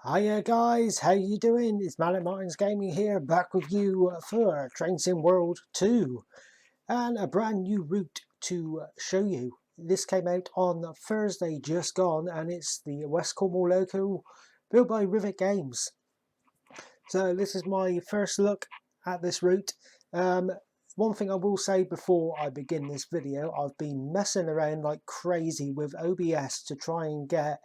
Hiya guys, how you doing? It's Mallet Martins Gaming here, back with you for Train Sim World 2 and a brand new route to show you. This came out on Thursday just gone, and it's the West Cornwall local built by Rivet Games. So this is my first look at this route. One thing I will say before I begin this video, I've been messing around like crazy with OBS to try and get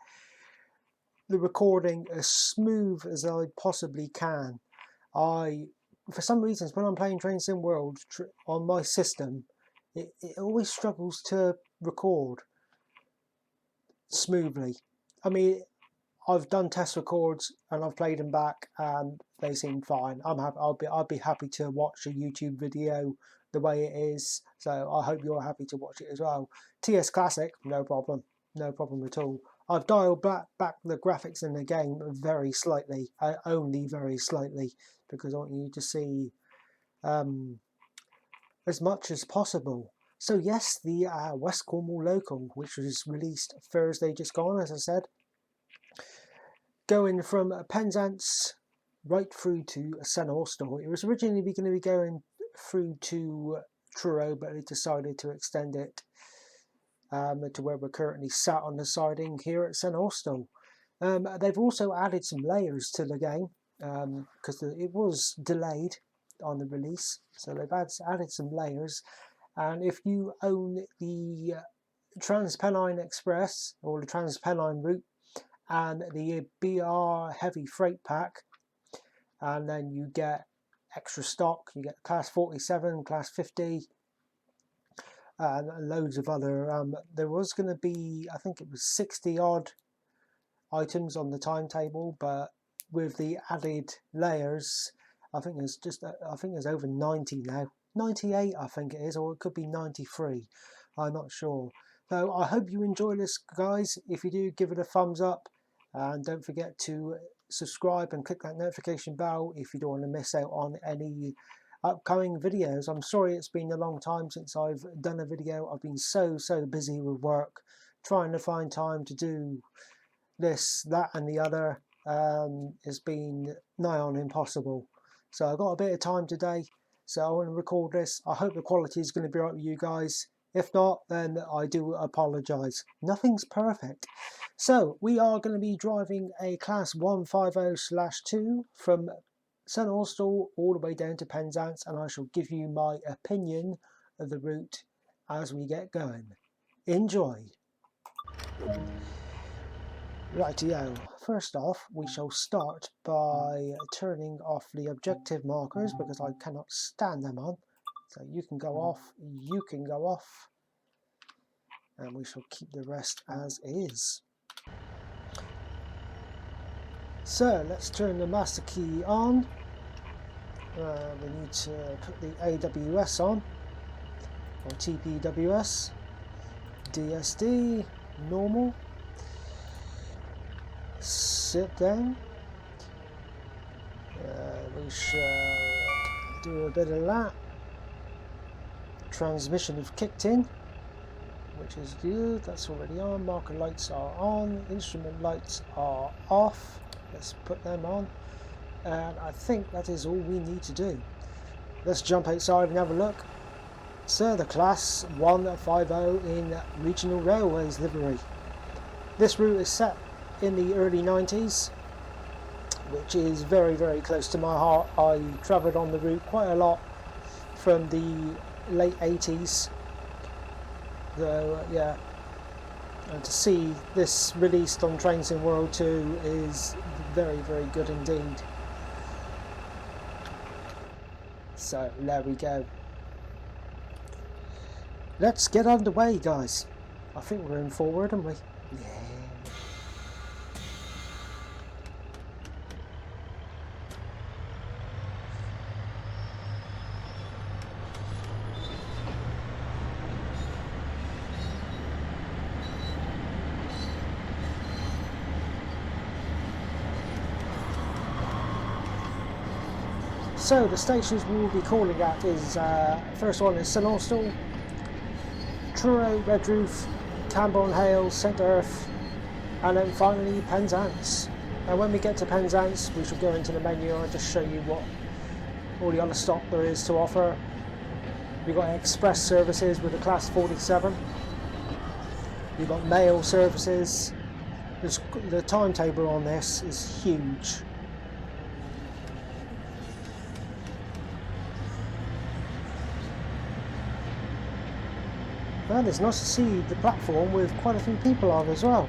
the recording as smooth as I possibly can. For some reasons, when I'm playing Train Sim World on my system, it always struggles to record smoothly. I mean, I've done test records and I've played them back and they seem fine. I'll be happy to watch a YouTube video the way it is, so I hope you're happy to watch it as well. TS Classic, no problem at all. I've dialed back the graphics in the game very slightly, only very slightly, because I want you to see as much as possible. So yes, the West Cornwall local, which was released Thursday just gone, as I said, going from Penzance right through to Austell. It was originally going to be going through to Truro, but they decided to extend it to where we're currently sat on the siding here at Austell. They've also added some layers to the game because it was delayed on the release, so they've added some layers. And if you own the Trans-Pennine Express or the Trans-Pennine route and the BR Heavy Freight Pack, and then you get extra stock, you get Class 47, Class 50, and loads of other, there was going to be, I think it was 60 odd items on the timetable, but with the added layers, I think there's over 90 now. 98 I think it is, or it could be 93, I'm not sure. So I hope you enjoy this, guys. If you do, give it a thumbs up, and don't forget to subscribe and click that notification bell if you don't want to miss out on any upcoming videos. I'm sorry it's been a long time since I've done a video. I've been so busy with work, trying to find time to do this, that and the other. It's been nigh on impossible. So I've got a bit of time today, so I want to record this. I hope the quality is going to be right with you guys. If not, then I do apologise. Nothing's perfect. So we are going to be driving a Class 150/2 from Austell all the way down to Penzance, and I shall give you my opinion of the route as we get going. Enjoy! Rightio, first off we shall start by turning off the objective markers because I cannot stand them on. So you can go off, you can go off, and we shall keep the rest as is. So let's turn the master key on. We need to put the AWS on, or TPWS, DSD, normal, sit down. We shall do a bit of that. Transmission have kicked in, which is good, that's already on. Marker lights are on, instrument lights are off. Let's put them on, and I think that is all we need to do. Let's jump outside and have a look. So the Class 150 in Regional Railways livery. This route is set in the early 90s, which is very close to my heart. I travelled on the route quite a lot from the late 80s. So yeah, and to see this released on Train Sim World 2 is very good indeed. So there we go. Let's get underway, guys. I think we're in forward, aren't we? Yeah. So the stations we'll be calling at is, first one is Austell, Truro, Redroof, Kanron, Hale, St Earth, and then finally Penzance. And when we get to Penzance, we shall go into the menu and just show you what all the other stock there is to offer. We've got express services with the Class 47. We've got mail services. The timetable on this is huge. And it's nice to see the platform with quite a few people on as well.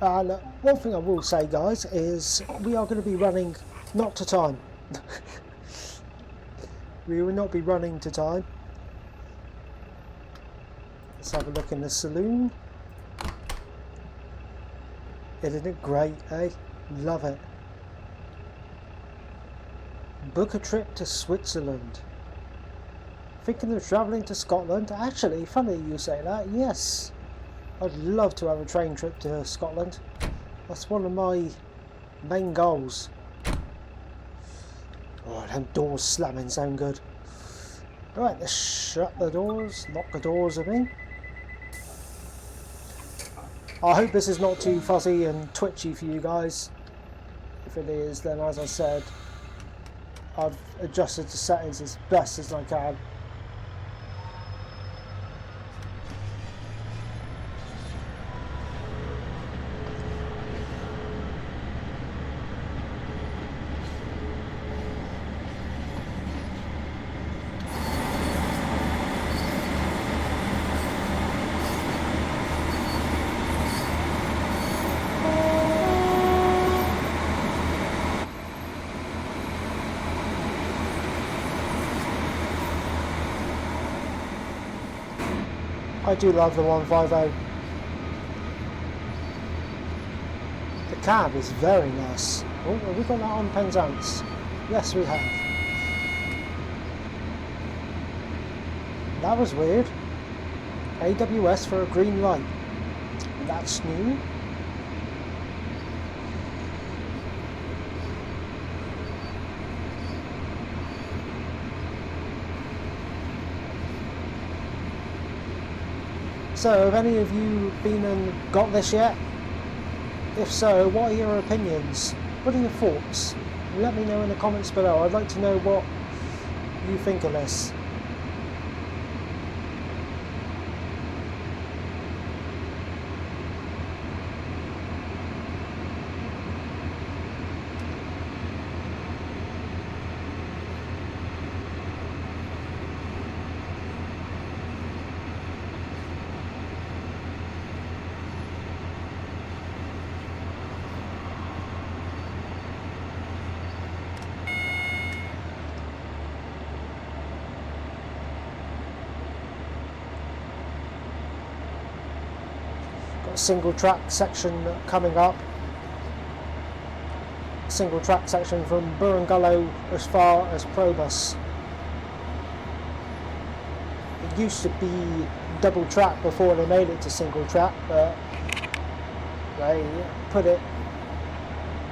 And one thing I will say, guys, is we are going to be running not to time. We will not be running to time. Let's have a look in the saloon. Isn't it great, eh? Love it. Book a trip to Switzerland. Thinking of travelling to Scotland? Actually, funny you say that, yes. I'd love to have a train trip to Scotland. That's one of my main goals. Oh, them doors slamming sound good. Right, let's shut the doors, lock the doors, I mean. I hope this is not too fuzzy and twitchy for you guys. If it is, then as I said, I've adjusted the settings as best as I can. I do love the 150. The cab is very nice. Oh, have we got that on Penzance? Yes, we have. That was weird. AWS for a green light. That's new. So, have any of you been and got this yet? If so, what are your opinions? What are your thoughts? Let me know in the comments below. I'd like to know what you think of this. Single track section coming up. Single track section from Burngullow as far as Probus. It used to be double track before they made it to single track, but they put it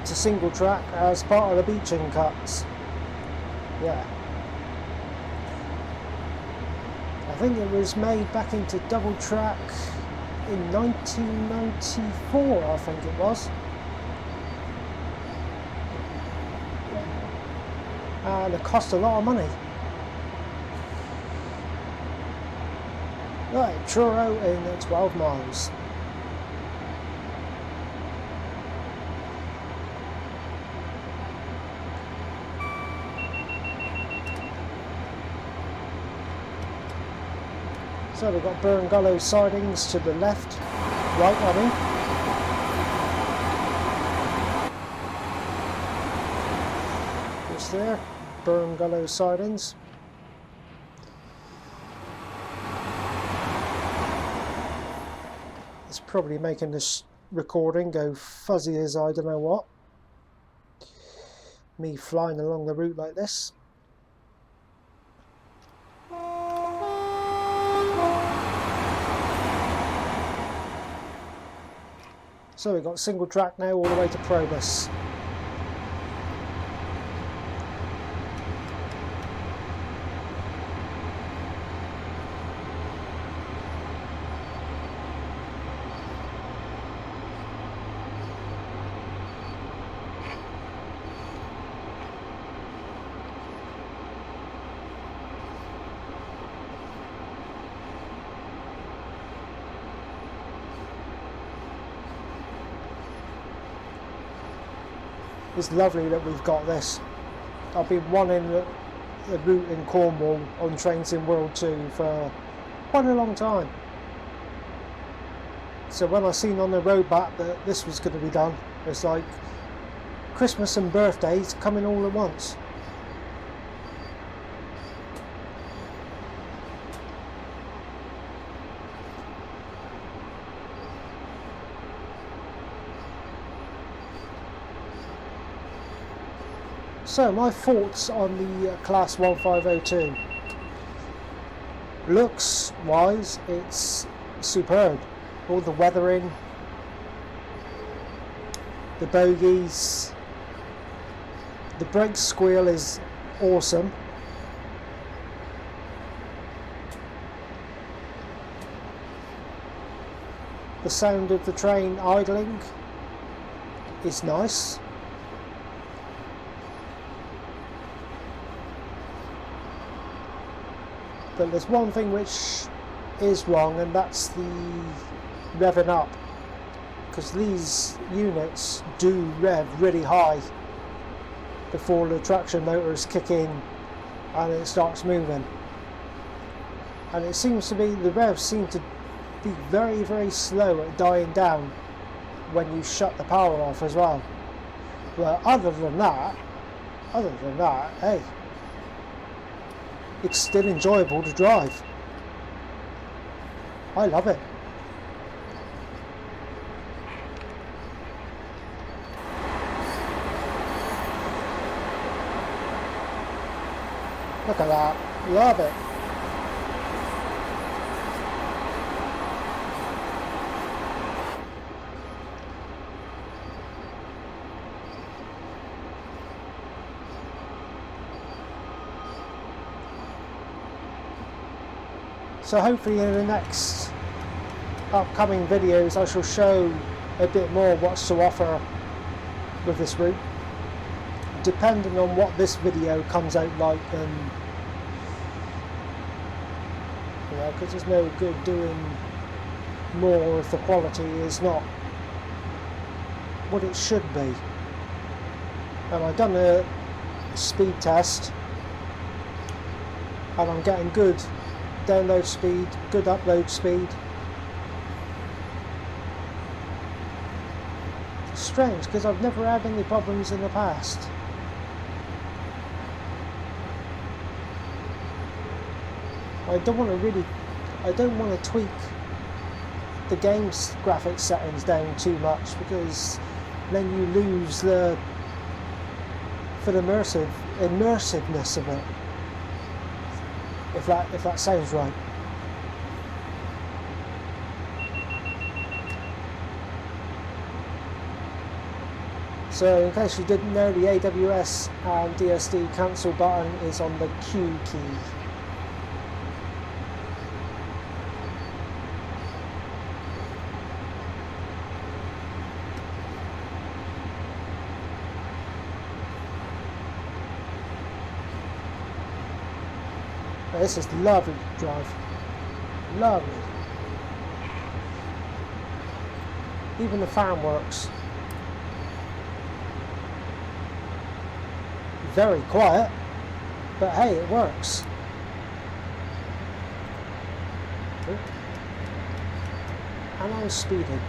to single track as part of the beaching cuts. Yeah. I think it was made back into double track in 1994, I think it was. And it cost a lot of money. Right, Truro in 12 miles. So we've got Burngullow sidings to the left, right I mean. Just there, Burngullow sidings. It's probably making this recording go fuzzy as I don't know what. Me flying along the route like this. So we've got single track now all the way to Probus. It's lovely that we've got this. I've been wanting the route in Cornwall on trains in World 2 for quite a long time. So when I seen on the road map that this was going to be done, it's like Christmas and birthdays coming all at once. So my thoughts on the Class 1502. Looks wise, it's superb. All the weathering, the bogies, the brake squeal is awesome. The sound of the train idling is nice. But there's one thing which is wrong, and that's the revving up, because these units do rev really high before the traction motors kick in and it starts moving. And it seems to be, the revs seem to be very, very slow at dying down when you shut the power off as well. But other than that, hey, it's still enjoyable to drive. I love it. Look at that. Love it. So hopefully in the next upcoming videos I shall show a bit more what's to offer with this route, depending on what this video comes out like, and you know, because there's no good doing more if the quality is not what it should be. And I've done a speed test and I'm getting good download speed, good upload speed. Strange, because I've never had any problems in the past. I don't want to tweak the game's graphics settings down too much, because then you lose the immersiveness of it. If that sounds right. So in case you didn't know, the AWS and DSD cancel button is on the Q key. This is lovely to drive. Lovely. Even the fan works. Very quiet, but hey, it works. And I'm speeding.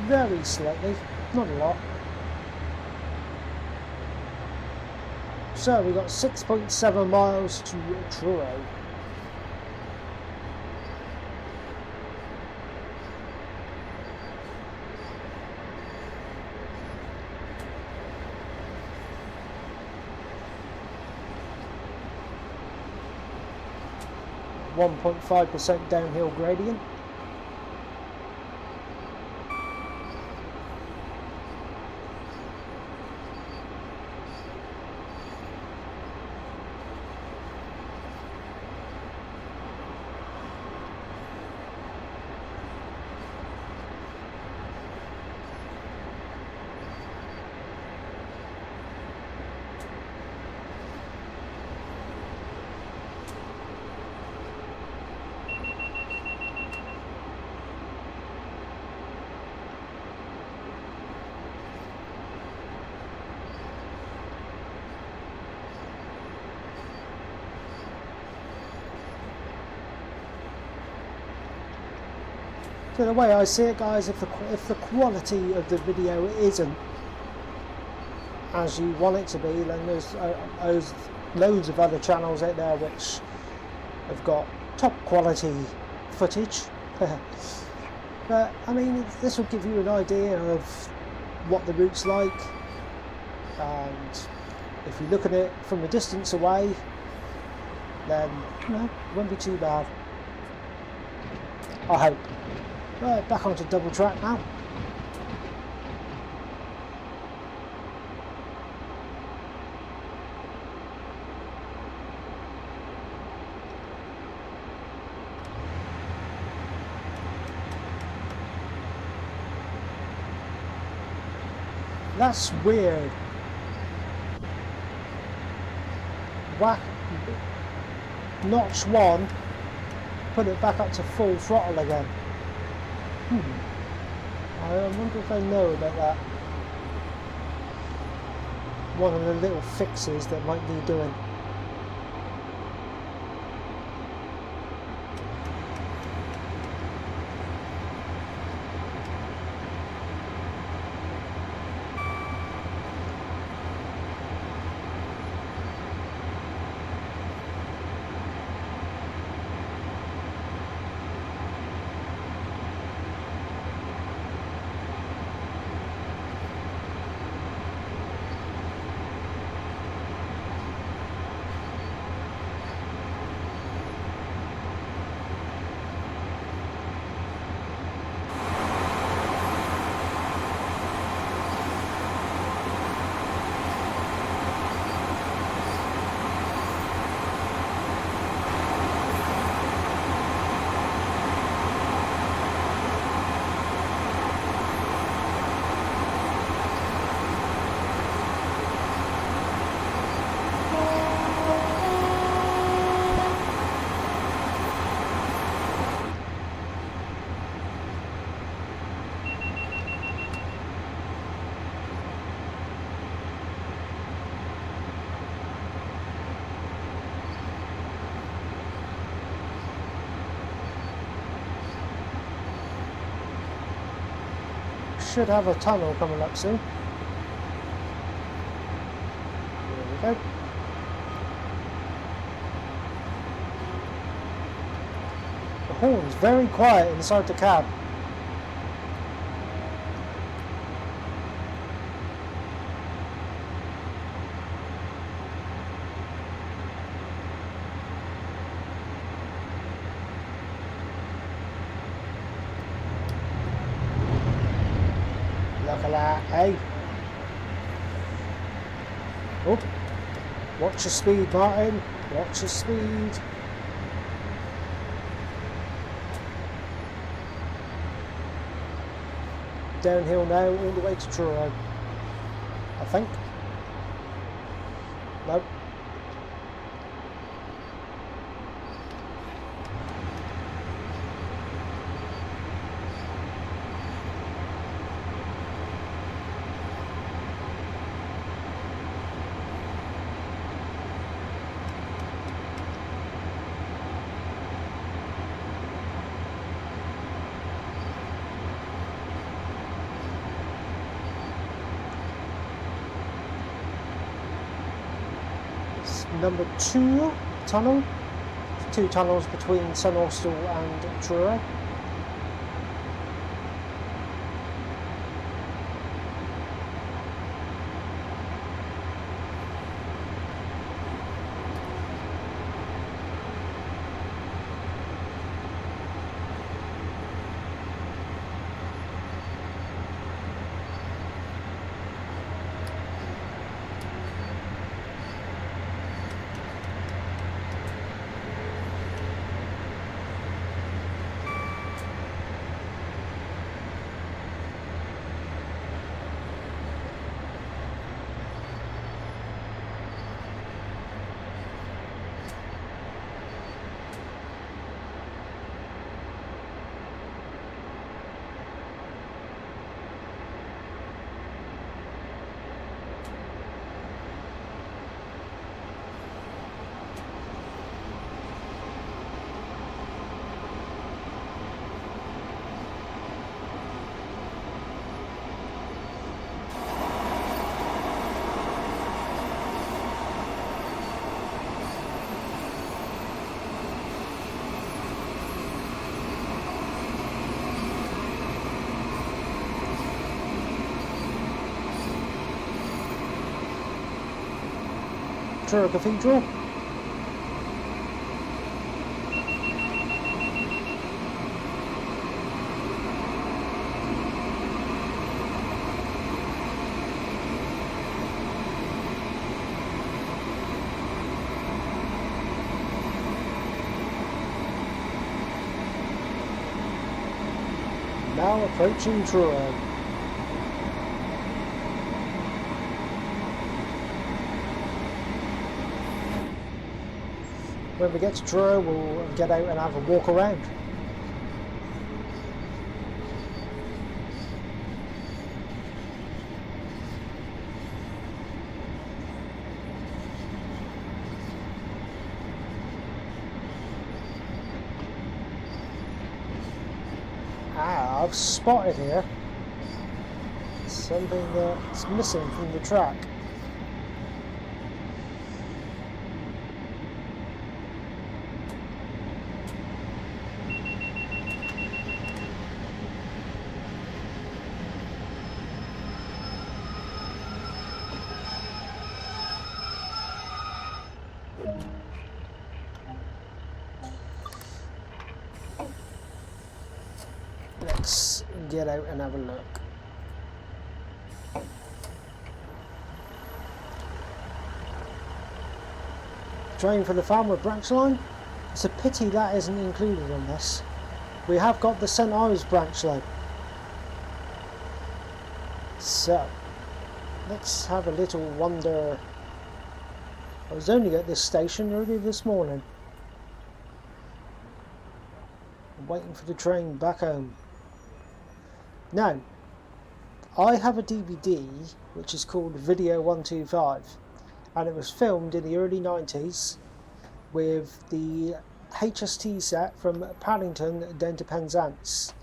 Very slightly, not a lot. So we got 6.7 miles to Truro. .5% downhill gradient. So the way I see it, guys, if the quality of the video isn't as you want it to be, then there's loads of other channels out there which have got top quality footage. But I mean, this will give you an idea of what the route's like, and if you look at it from a distance away, then you know, it won't be too bad, I hope. Right, back onto double track now. That's weird. Whack, notch 1, put it back up to full throttle again. I wonder if I know about that. One of the little fixes that might need doing. Should have a tunnel coming up soon. There we go. The horn's very quiet inside the cab. Look at that, hey? Oh, watch your speed, Martin. Watch your speed. Downhill now, all the way to Truro, I think. Nope. Number 2 tunnel, 2 tunnels between Austell and Truro. Truro Cathedral. Now approaching Truro. When we get to Truro, we'll get out and have a walk around. Ah, I've spotted here something that's missing from the track. Let's get out and have a look. Train for the Farmer branch line. It's a pity that isn't included on this. We have got the St Ives branch line. So, let's have a little wander. I was only at this station early this morning. I'm waiting for the train back home. Now, I have a DVD which is called Video 125, and it was filmed in the early 90s with the HST set from Paddington down to Penzance.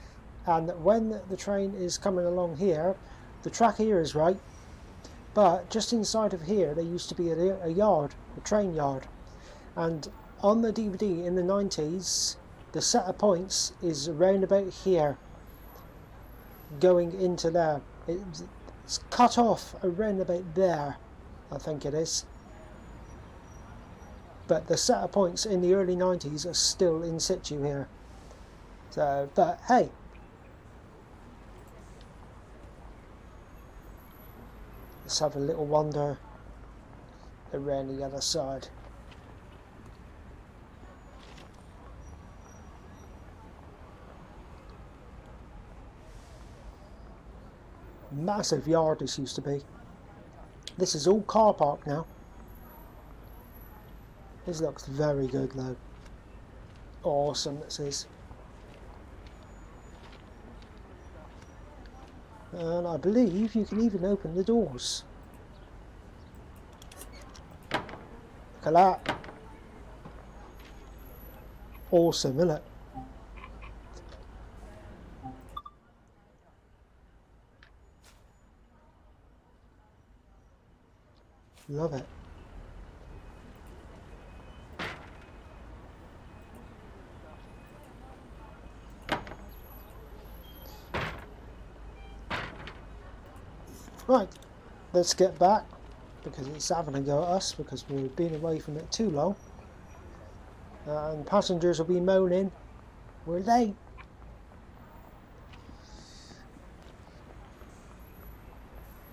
And when the train is coming along here, the track here is right, but just inside of here there used to be a yard, a train yard, and on the DVD in the 90s the set of points is around about here going into there. It's cut off around about there, I think it is, but the set of points in the early 90s are still in situ here. So, but hey, let's have a little wander around the other side. Massive yard this used to be. This is all car park now. This looks very good though. Awesome this is. And I believe you can even open the doors. Look at that. Awesome, isn't it? Love it. Right, let's get back because it's having a go at us because we've been away from it too long. And passengers will be moaning, we're late.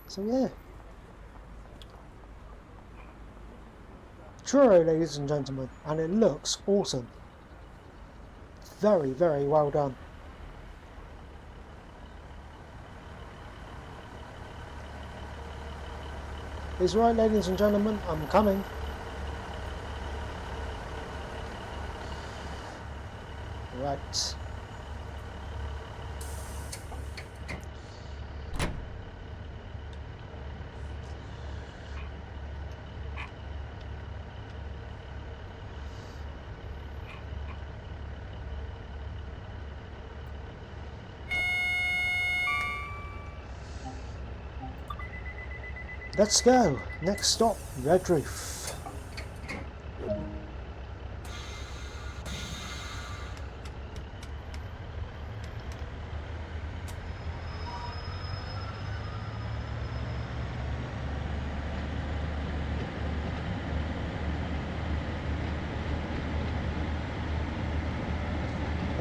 So yeah. Truro, ladies and gentlemen, and it looks awesome. Very, very well done. It's right, ladies and gentlemen, I'm coming. Right. Let's go. Next stop, Red Roof.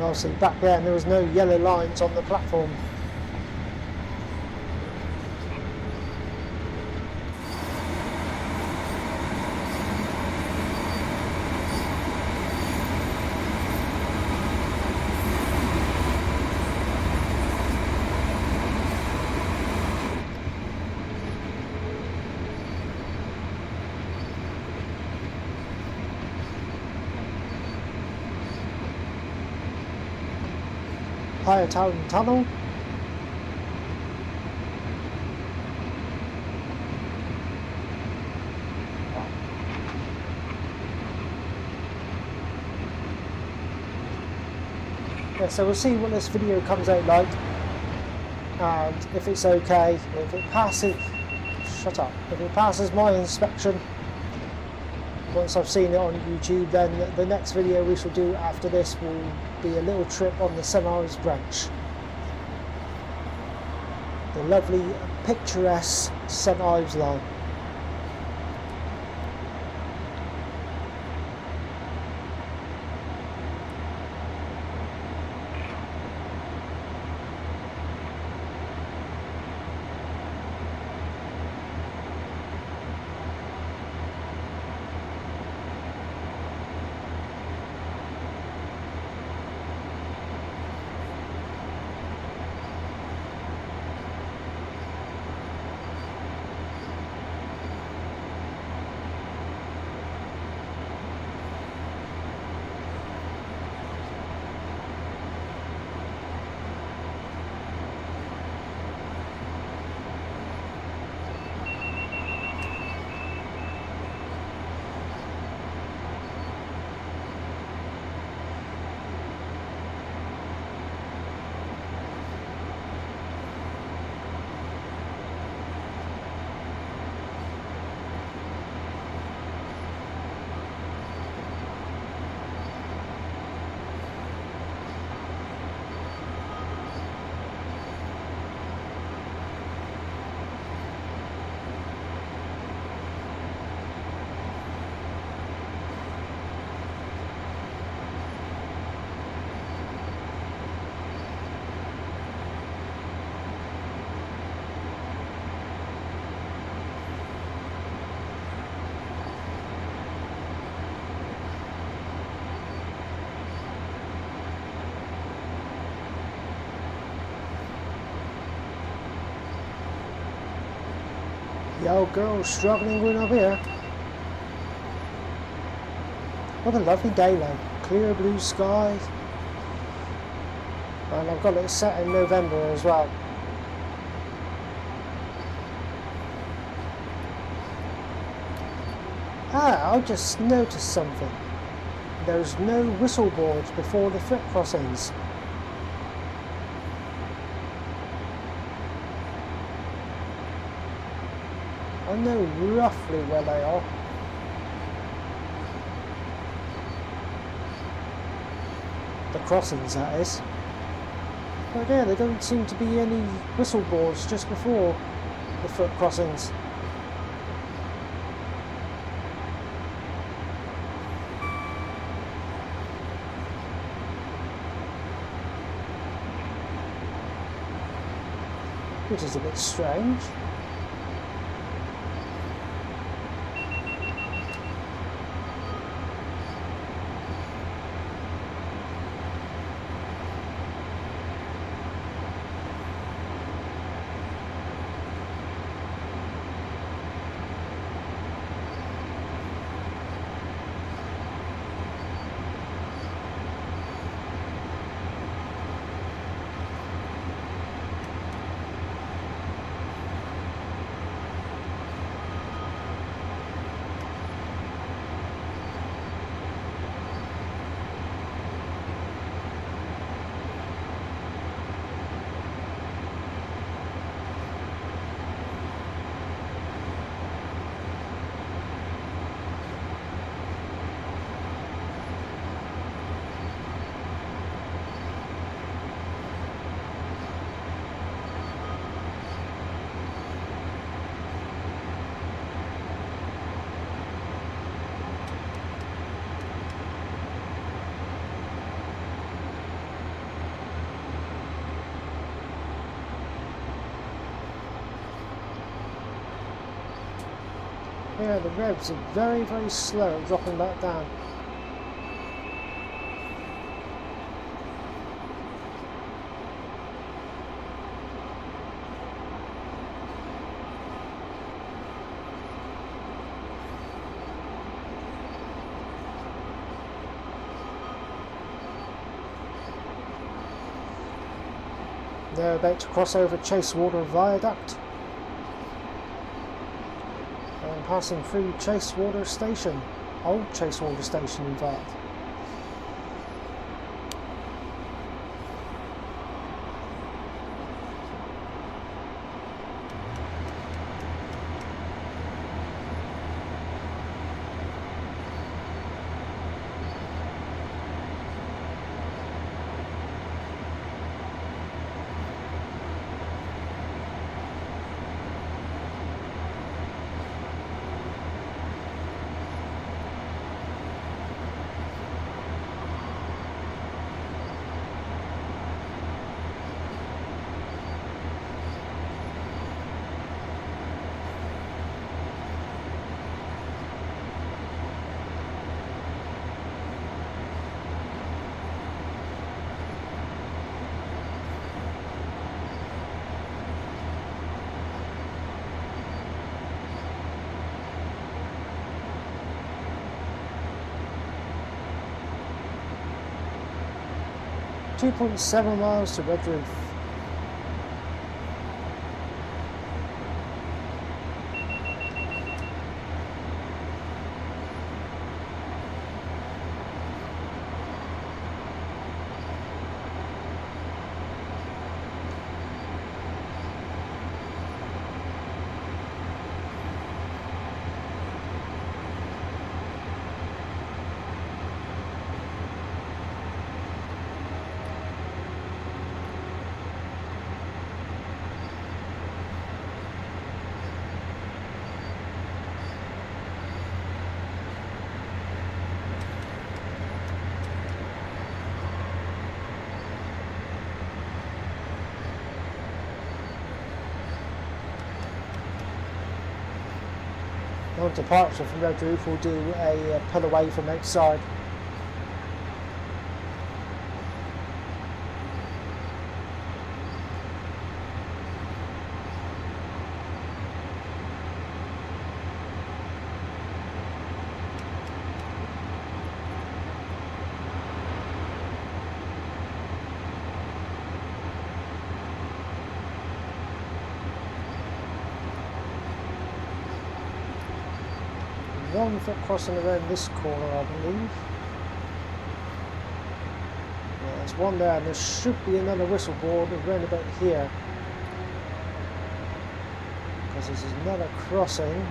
Obviously back then there was no yellow lines on the platform. Higher Town Tunnel. Yeah, so we'll see what this video comes out like, and if it's okay, if it passes, shut up, if it passes my inspection, once I've seen it on YouTube, then the next video we shall do after this will be a little trip on the St Ives branch. The lovely, picturesque St Ives line. The old girl's struggling going up here. What a lovely day though. Clear blue sky. And I've got it set in November as well. I just noticed something. There's no whistle boards before the foot crossings. I know roughly where they are. The crossings, that is. But yeah, there don't seem to be any whistle boards just before the foot crossings. Which is a bit strange. Yeah, the revs are very, very slow dropping back down. They're about to cross over Chasewater Viaduct. And passing through Chasewater Station. Old Chasewater Station, in fact. .7 miles to Red Roof. On departure from Red Roof, we'll do a pull away from outside. One foot crossing around this corner, I believe. Yeah, there's one there, and there should be another whistle board around about here. Because there's another crossing.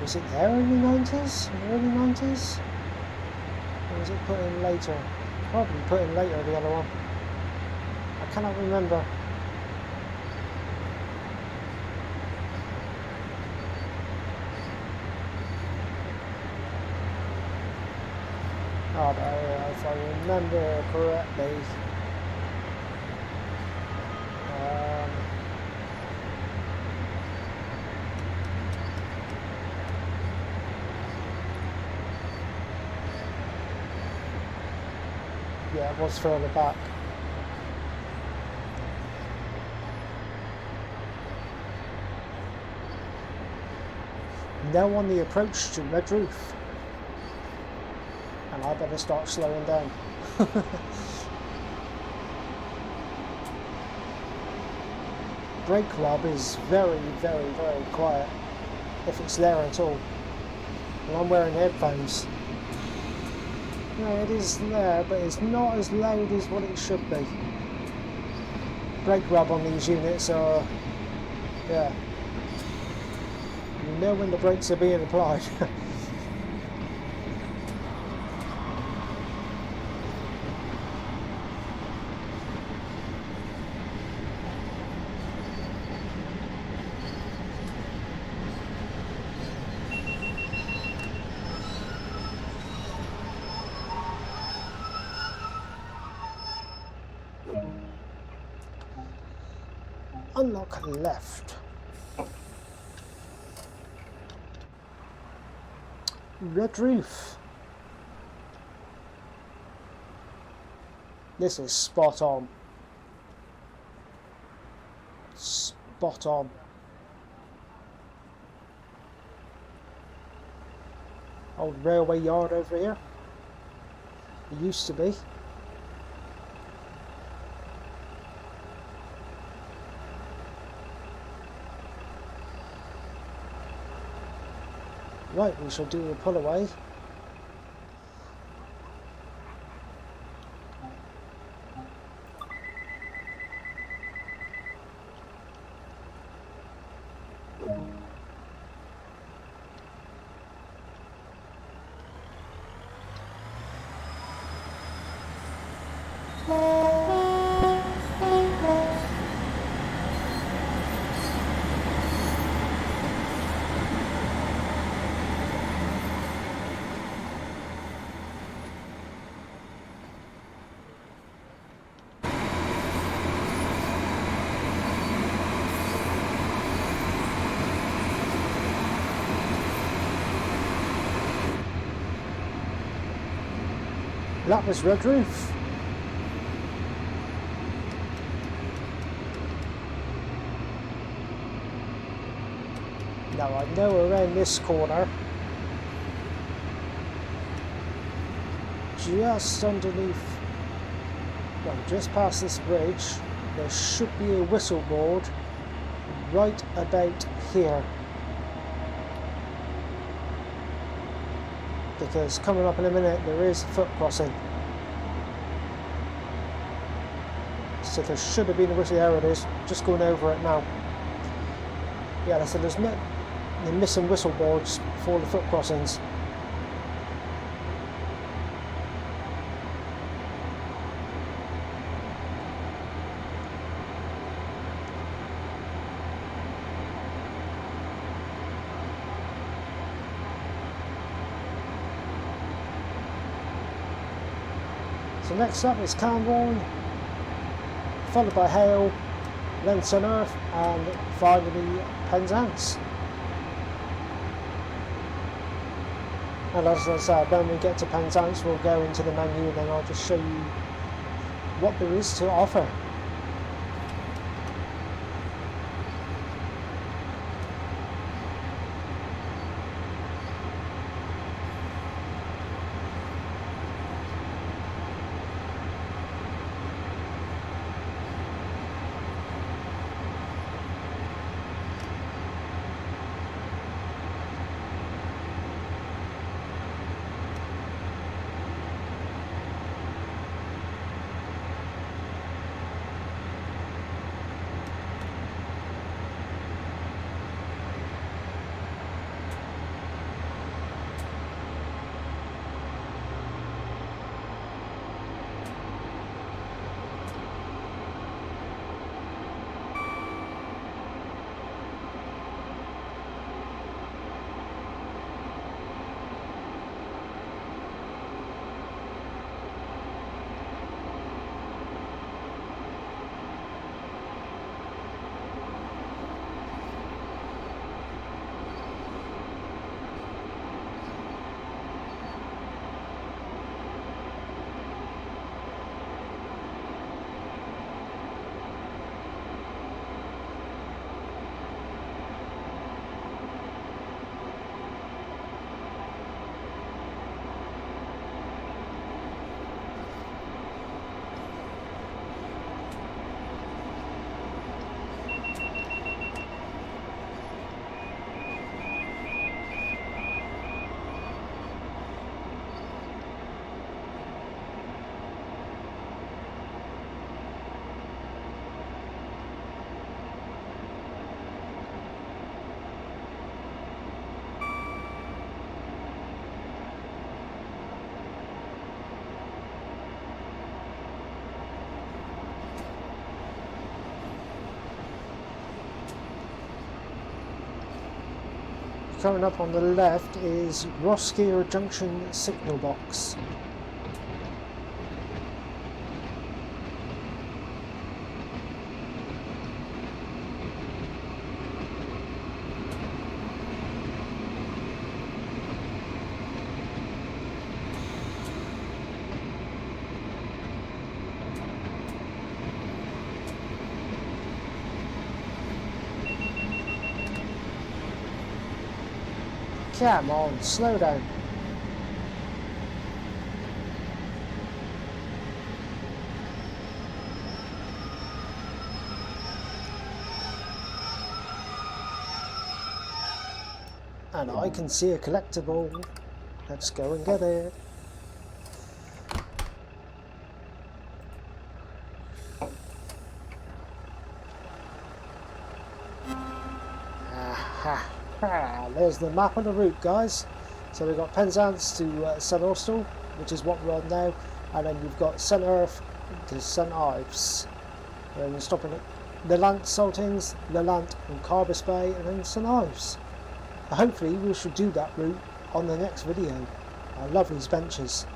Was it there in the 90s? In the early 90s? Or was it put in later? Probably put in later, the other one. I cannot remember. Oh, if I remember correctly, yeah, it was further back. Now on the approach to Red Roof. And I better start slowing down. Brake rub is very, very, very quiet, if it's there at all. And I'm wearing headphones. Yeah, it is there, but it's not as loud as what it should be. Brake rub on these units are, yeah, you know when the brakes are being applied. Unlock left. Red roof. This is spot on. Spot on. Old railway yard over here. It used to be. Right, we shall do a pull away. That was red roof. Now I know around this corner, just underneath, well, just past this bridge, there should be a whistle board right about here. Because coming up in a minute there is a foot crossing. So there should have been a whistle, there it is, just going over it now. Yeah, so there's no, they're missing whistle boards for the foot crossings. So next up is Kanron, followed by Hale, then Sun Earth, and finally Penzance. And as I said, when we get to Penzance we'll go into the menu and then I'll just show you what there is to offer. Coming up on the left is Roskier Junction signal box. Come on, slow down. And I can see a collectible. Let's go and get it. There's the map and the route, guys. So we've got Penzance to St Austell, which is what we're on now, and then you've got St Earth to St Ives. And we're stopping at the Lant Saltings, the Lant and Carbis Bay, and then St Ives. Hopefully we should do that route on the next video. I love these benches.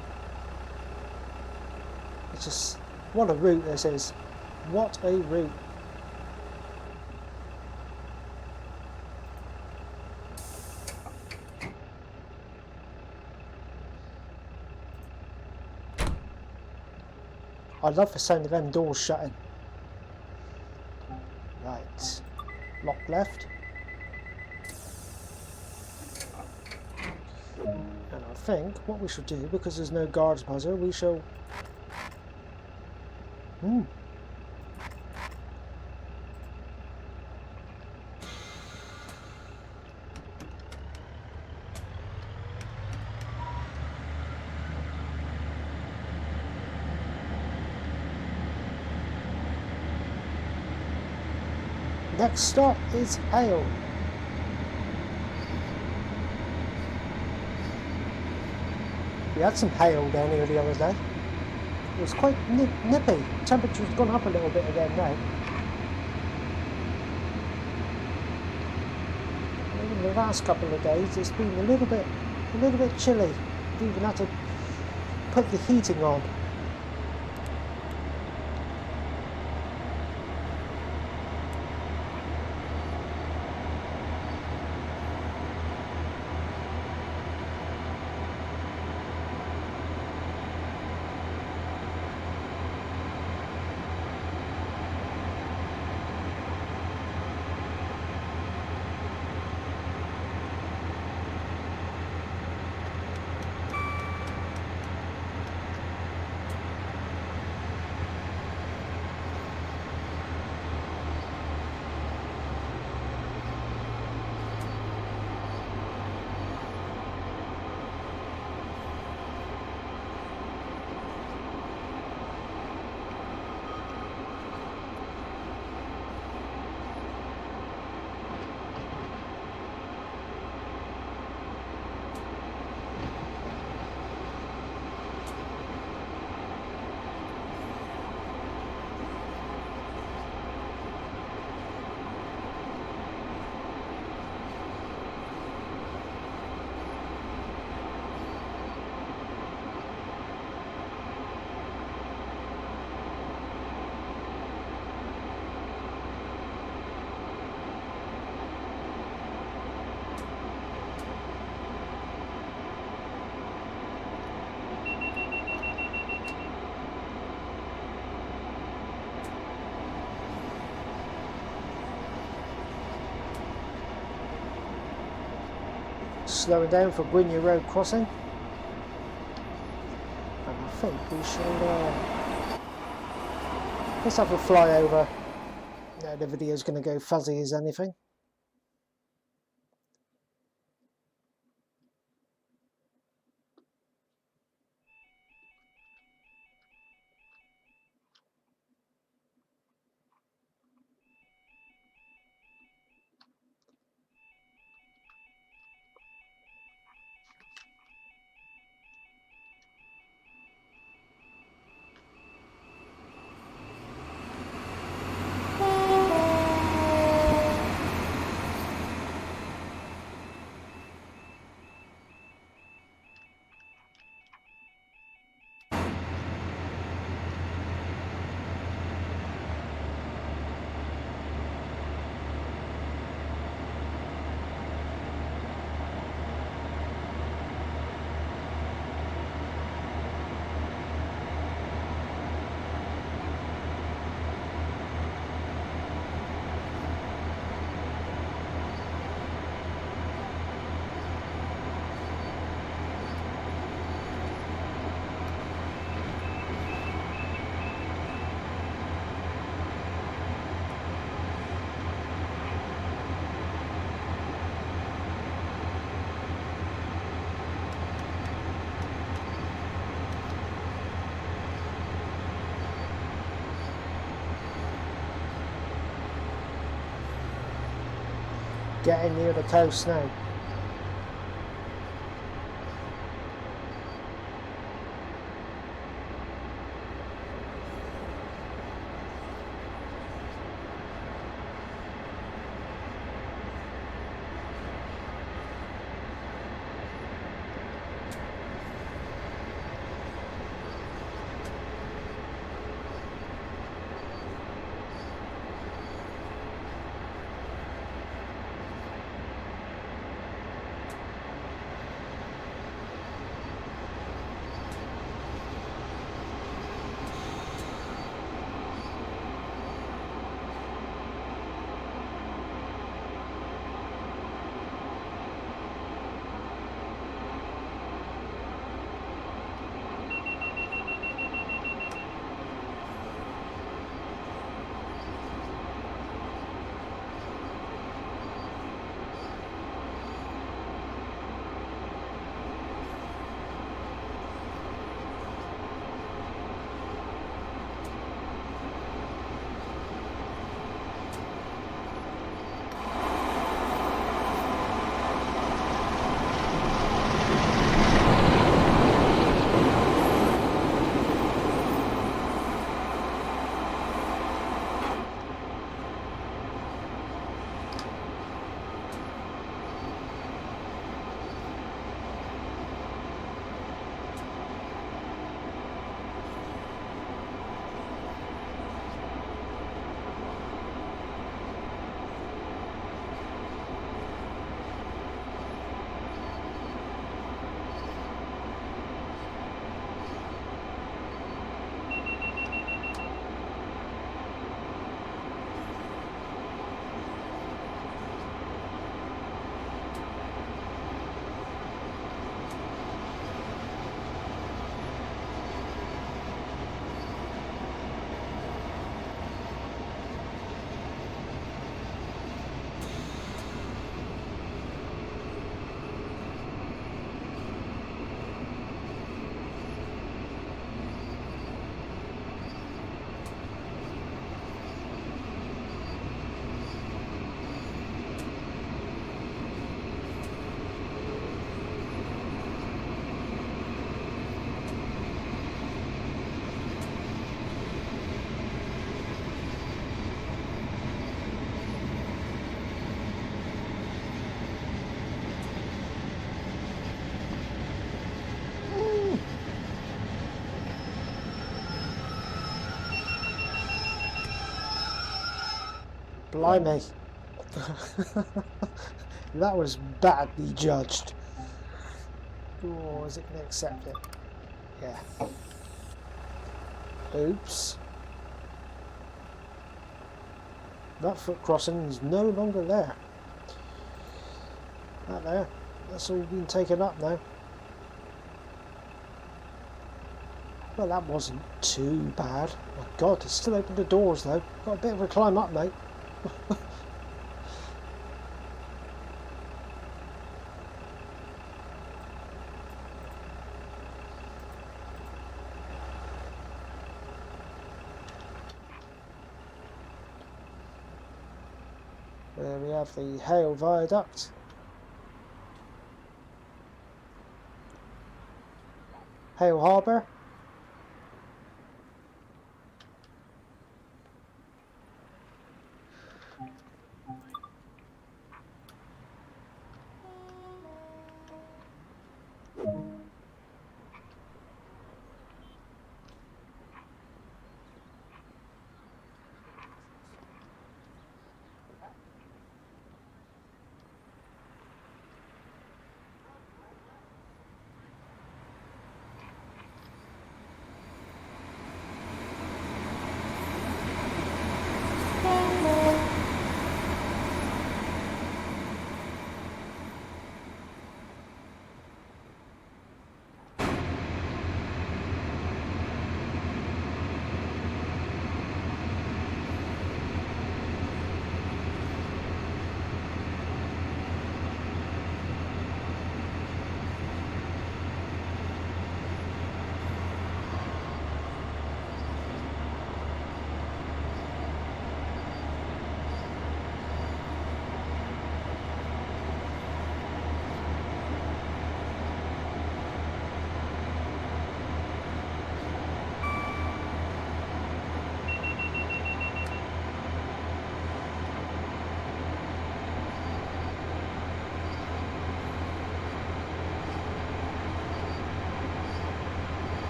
It's just, what a route this is. What a route. I love the sound of them doors shutting. Right, lock left. And I think what we should do, because there's no guards buzzer, we shall... Next stop is Hale. We had some hail down here the other day. It was quite nippy. Temperature's gone up a little bit again now. In the last couple of days it's been a little bit chilly. We've even had to put the heating on. Slowing down for Gwynea Road crossing, and I think we shall let's have a flyover. Now the video's going to go fuzzy as anything. Getting near the coast now. Blimey. That was badly judged. Or is it going to accept it? Yeah. Oops. That foot crossing is no longer there. That there. That's all been taken up now. Well, that wasn't too bad. My God, it's still open the doors though. Got a bit of a climb up, mate. There we have the Hale Viaduct. Hale Harbour.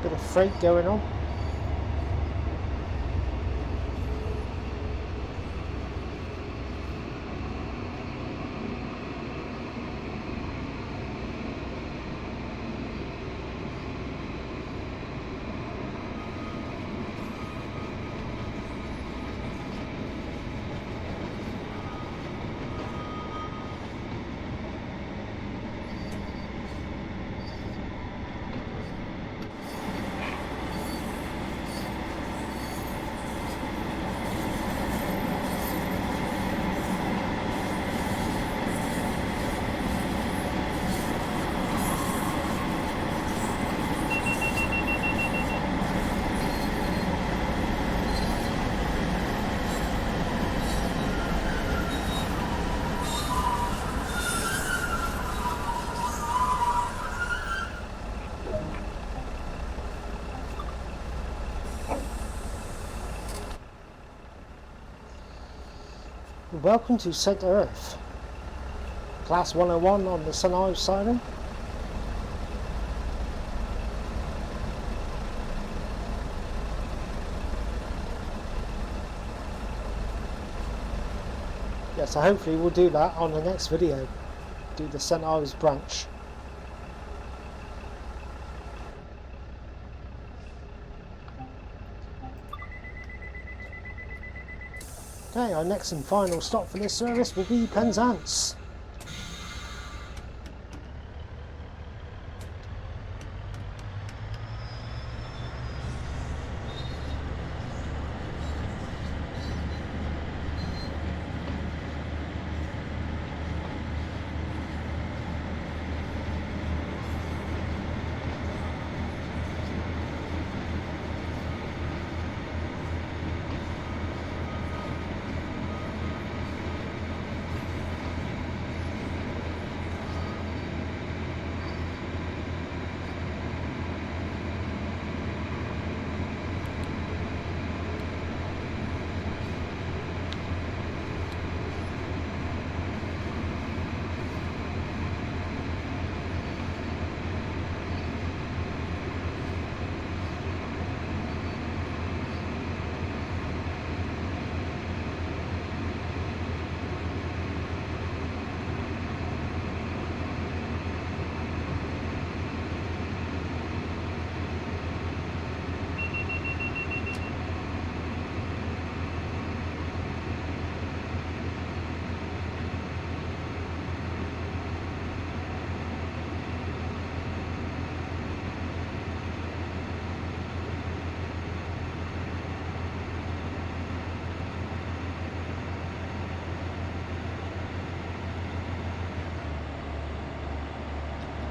Bit of freight going on. Welcome to Centre Earth. Class 101 on the Sun Ives sighting. Yeah, so hopefully we'll do that on the next video. Do the St Ives branch. Okay, our next and final stop for this service will be Penzance.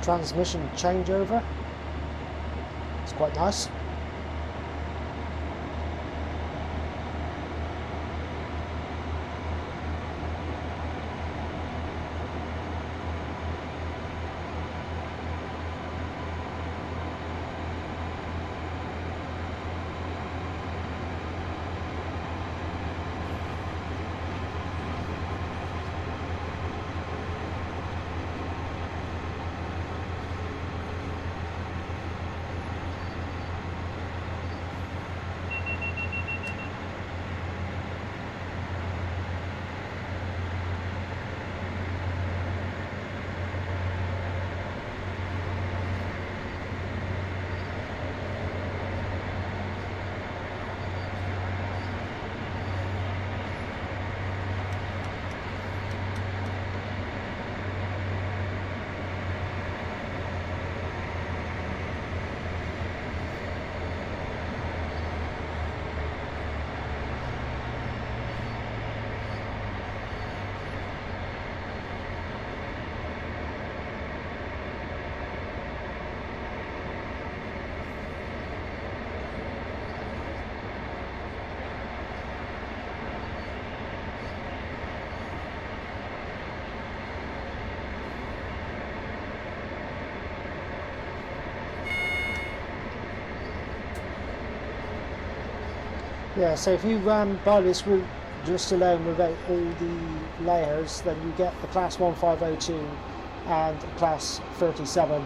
Transmission changeover. It's quite nice. Yeah, so if you buy this route just alone without all the layers, then you get the class 1502 and class 37.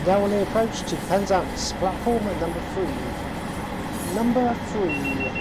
Now on the approach to Penzance, platform at number 3. Number 3.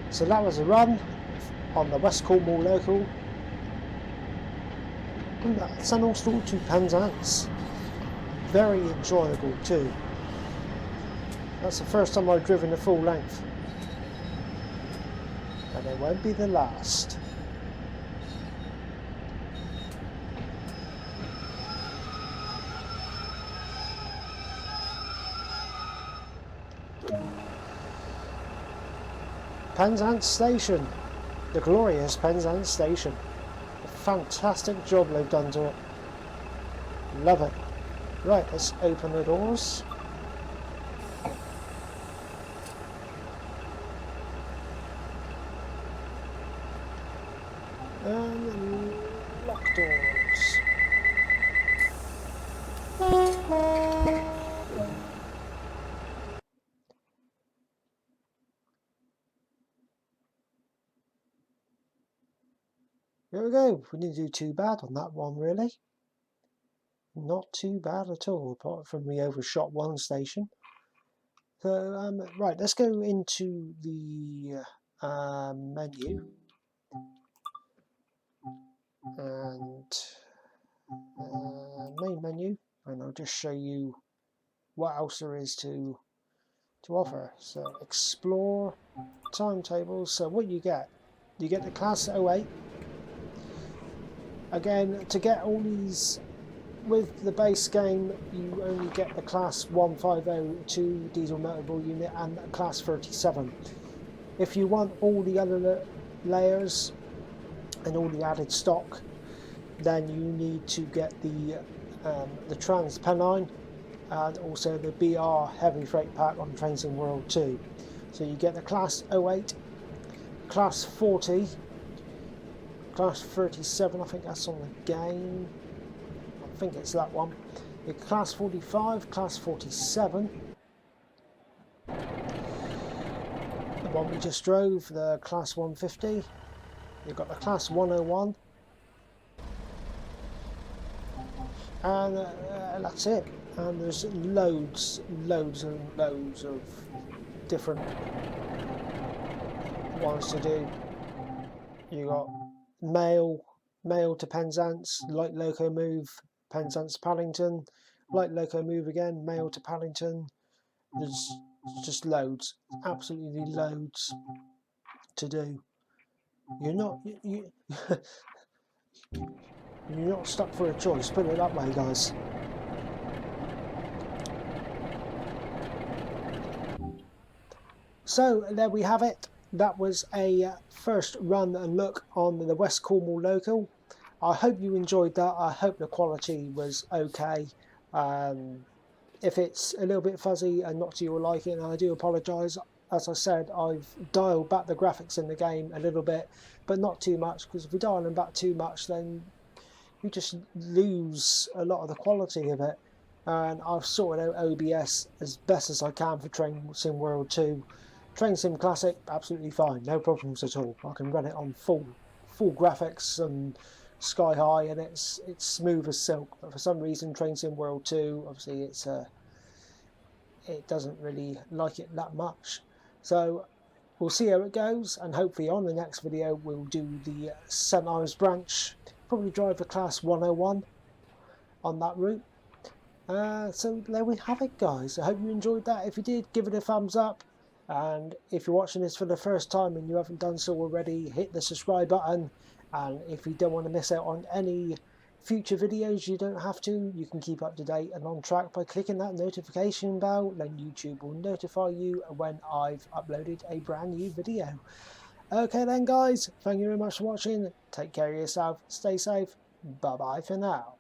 So that was a run on the West Cornwall local. And that's an Austell to Penzance. Very enjoyable too. That's the first time I've driven a full length. And it won't be the last. Penzance Station, the glorious Penzance Station. A fantastic job they've done to it. Love it. Right, let's open the doors. And lock doors. There we go. We didn't do too bad on that one, really. Not too bad at all, apart from we overshot one station. So, right, let's go into the menu. And main menu. And I'll just show you what else there is to offer. So, explore, timetables. So what you get the class 08. Again, to get all these with the base game, you only get the class 150 diesel motorable unit and class 37. If you want all the other layers and all the added stock, then you need to get the Trans Pennine and also the BR heavy freight pack on Trains in World 2. So you get the class 08, class 40, class 37, I think that's on the game. I think it's that one. The class 45, class 47. The one we just drove, the class 150. You've got the class 101. And that's it. And there's loads and loads of different ones to do. You got mail to Penzance, light loco move, Penzance Paddington, light loco move again, mail to Paddington. There's just loads, absolutely loads to do. You're not you're not stuck for a choice, put it that way, guys. So there we have it. That was a first run and look on the West Cornwall local. I hope you enjoyed that. I hope the quality was okay. If it's a little bit fuzzy and not to your liking, and I do apologise. As I said, I've dialed back the graphics in the game a little bit, but not too much, because if we dial them back too much, then you just lose a lot of the quality of it. And I've sorted out OBS as best as I can for Train Sim World 2. Train Sim Classic, absolutely fine, no problems at all. I can run it on full graphics and sky high, and it's smooth as silk. But for some reason, Train Sim World 2, obviously it doesn't really like it that much. So we'll see how it goes, and hopefully on the next video we'll do the St Ives branch, probably drive a class 101 on that route. So there we have it, guys. I hope you enjoyed that. If you did, give it a thumbs up, and if you're watching this for the first time and you haven't done so already, hit the subscribe button. And if you don't want to miss out on any future videos, you don't have to. You can keep up to date and on track by clicking that notification bell. Then YouTube will notify you when I've uploaded a brand new video. Okay then, guys, thank you very much for watching. Take care of yourself, stay safe, bye bye for now.